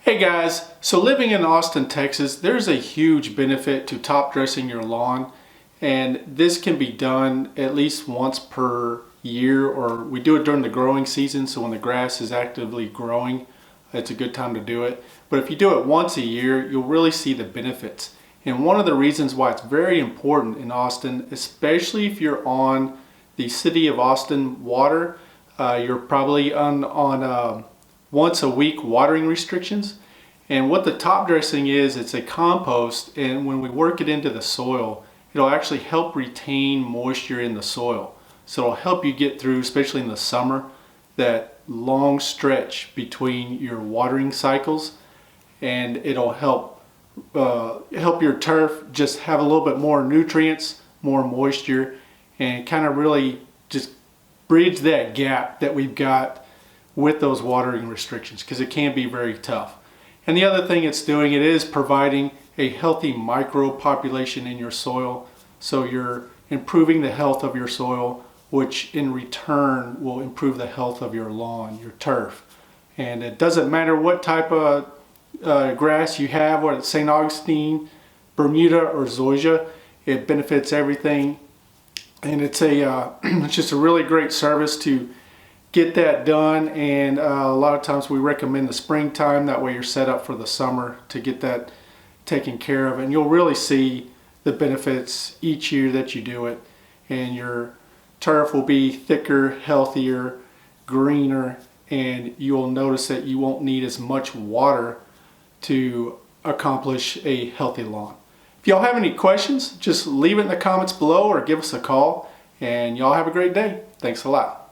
Hey guys, so living in Austin, Texas, there's a huge benefit to top dressing your lawn, and this can be done at least once per year, or we do it during the growing season, so when the grass is actively growing, it's a good time to do it. But if you do it once a year, you'll really see the benefits. And one of the reasons why it's very important in Austin, especially if you're on the City of Austin water, you're probably on once a week watering restrictions. And what the top dressing is, it's a compost, and when we work it into the soil, it'll actually help retain moisture in the soil. So it'll help you get through, especially in the summer, that long stretch between your watering cycles, and it'll help your turf just have a little bit more nutrients, more moisture, and kind of really just bridge that gap that we've got with those watering restrictions, because it can be very tough. And the other thing it's doing, it is providing a healthy microbe population in your soil. So you're improving the health of your soil, which in return will improve the health of your lawn, your turf. And it doesn't matter what type of grass you have, whether it's St. Augustine, Bermuda, or Zoysia, it benefits everything. And it's it's just a really great service to get that done, and a lot of times we recommend the springtime. That way you're set up for the summer to get that taken care of, and you'll really see the benefits each year that you do it, and your turf will be thicker, healthier, greener, and you'll notice that you won't need as much water to accomplish a healthy lawn. If y'all have any questions, just leave it in the comments below or give us a call, and y'all have a great day. Thanks a lot.